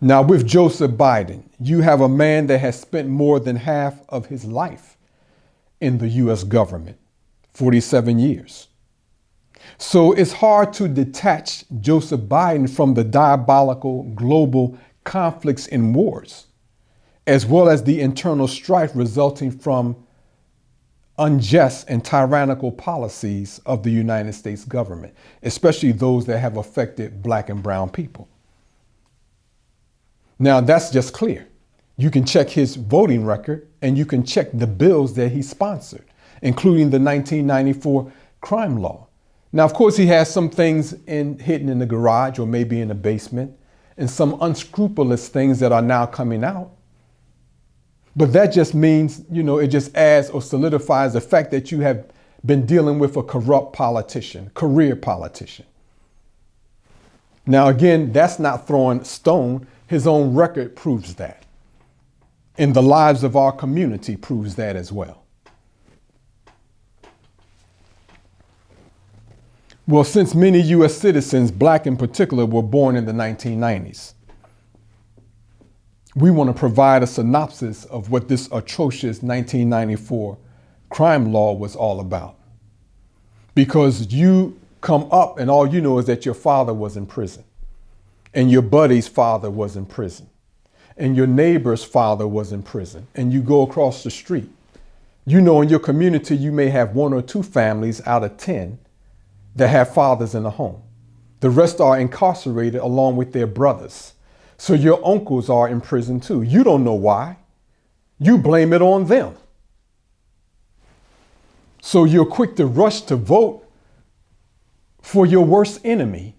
Now, with Joseph Biden, you have a man that has spent more than half of his life in the U.S. government, 47 years. So it's hard to detach Joseph Biden from the diabolical global conflicts and wars, as well as the internal strife resulting from unjust and tyrannical policies of the United States government, especially those that have affected Black and brown people. Now, that's just clear. You can check his voting record and you can check the bills that he sponsored, including the 1994 crime law. Now, of course, he has some things hidden in the garage or maybe in the basement, and some unscrupulous things that are now coming out. But that just means, it just adds or solidifies the fact that you have been dealing with a corrupt politician, career politician. Now, again, that's not throwing stone. His own record proves that. And the lives of our community proves that as well. Well, since many U.S. citizens, Black in particular, were born in the 1990s, we want to provide a synopsis of what this atrocious 1994 crime law was all about. Because you come up and all you know is that your father was in prison, and your buddy's father was in prison, and your neighbor's father was in prison, and you go across the street. In your community, you may have 1 or 2 families out of 10 that have fathers in the home. The rest are incarcerated along with their brothers. So your uncles are in prison too. You don't know why. You blame it on them. So you're quick to rush to vote for your worst enemy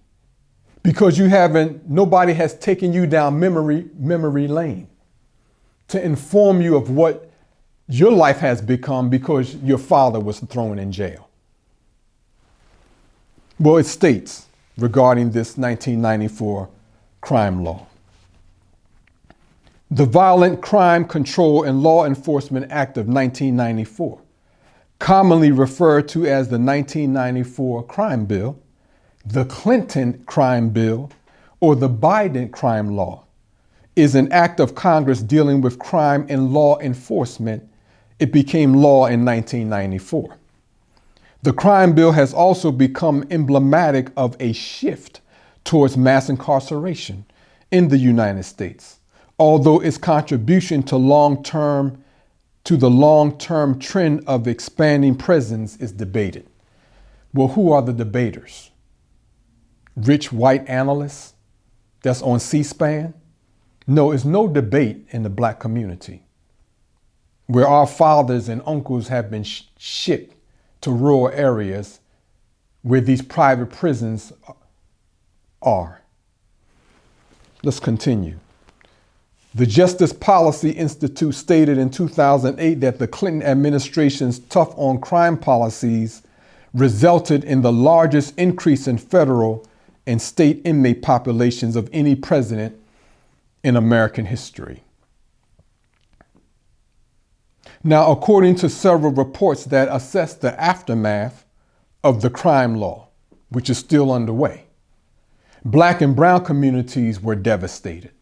because nobody has taken you down memory lane to inform you of what your life has become because your father was thrown in jail. Well, it states regarding this 1994 crime law. The Violent Crime Control and Law Enforcement Act of 1994, commonly referred to as the 1994 Crime Bill, the Clinton Crime Bill, or the Biden Crime Law, is an act of Congress dealing with crime and law enforcement. It became law in 1994. The crime bill has also become emblematic of a shift towards mass incarceration in the United States, although its contribution to the long-term trend of expanding prisons is debated. Well, who are the debaters? Rich white analysts that's on C-SPAN? No, it's no debate in the Black community, where our fathers and uncles have been shipped to rural areas where these private prisons are. Let's continue. The Justice Policy Institute stated in 2008 that the Clinton administration's tough on crime policies resulted in the largest increase in federal and state inmate populations of any president in American history. Now, according to several reports that assess the aftermath of the crime law, which is still underway, Black and brown communities were devastated,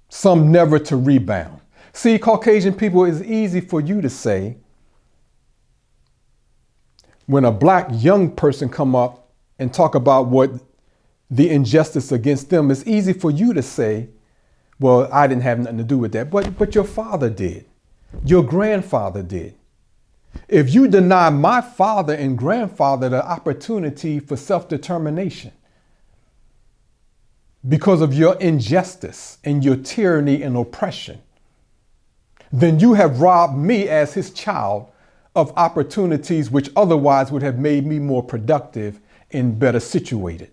some never to rebound. See, Caucasian people, it's easy for you to say, when a Black young person come up and talk about what the injustice against them, it's easy for you to say, well, I didn't have nothing to do with that, but your father did. Your grandfather did. If you deny my father and grandfather the opportunity for self-determination because of your injustice and your tyranny and oppression, then you have robbed me as his child of opportunities which otherwise would have made me more productive and better situated.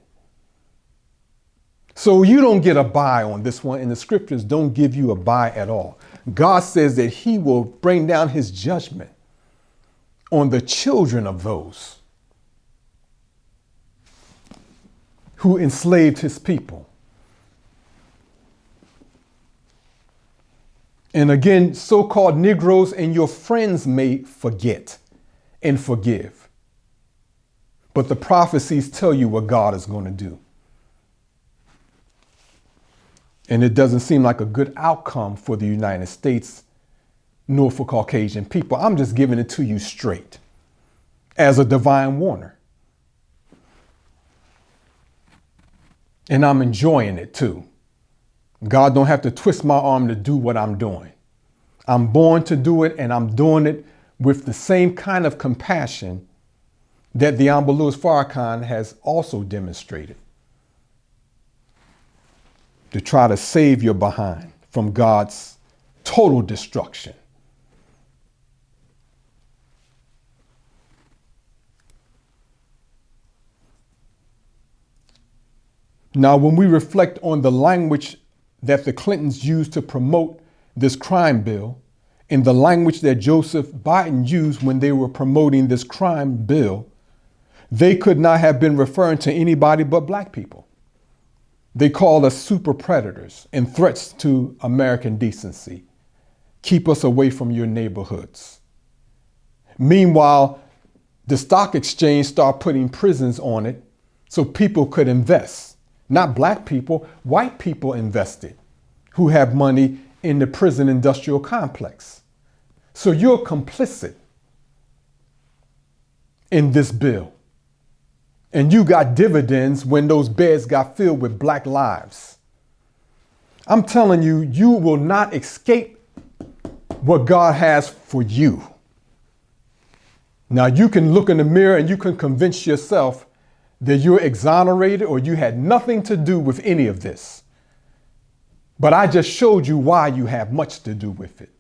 So you don't get a buy on this one, and the scriptures don't give you a buy at all. God says that he will bring down his judgment on the children of those who enslaved his people. And again, so-called Negroes and your friends may forget and forgive, but the prophecies tell you what God is going to do. And it doesn't seem like a good outcome for the United States nor for Caucasian people. I'm just giving it to you straight as a divine warner. And I'm enjoying it too. God don't have to twist my arm to do what I'm doing. I'm born to do it, and I'm doing it with the same kind of compassion that the Honorable Louis Farrakhan has also demonstrated, to try to save your behind from God's total destruction. Now, when we reflect on the language that the Clintons used to promote this crime bill and the language that Joseph Biden used when they were promoting this crime bill, they could not have been referring to anybody but black people. They called us super predators and threats to American decency. Keep us away from your neighborhoods. Meanwhile, the stock exchange started putting prisons on it so people could invest. Not black people, white people invested who have money in the prison industrial complex. So you're complicit in this bill. And you got dividends when those beds got filled with black lives. I'm telling you, you will not escape what God has for you. Now you can look in the mirror and you can convince yourself that you're exonerated or you had nothing to do with any of this. But I just showed you why you have much to do with it.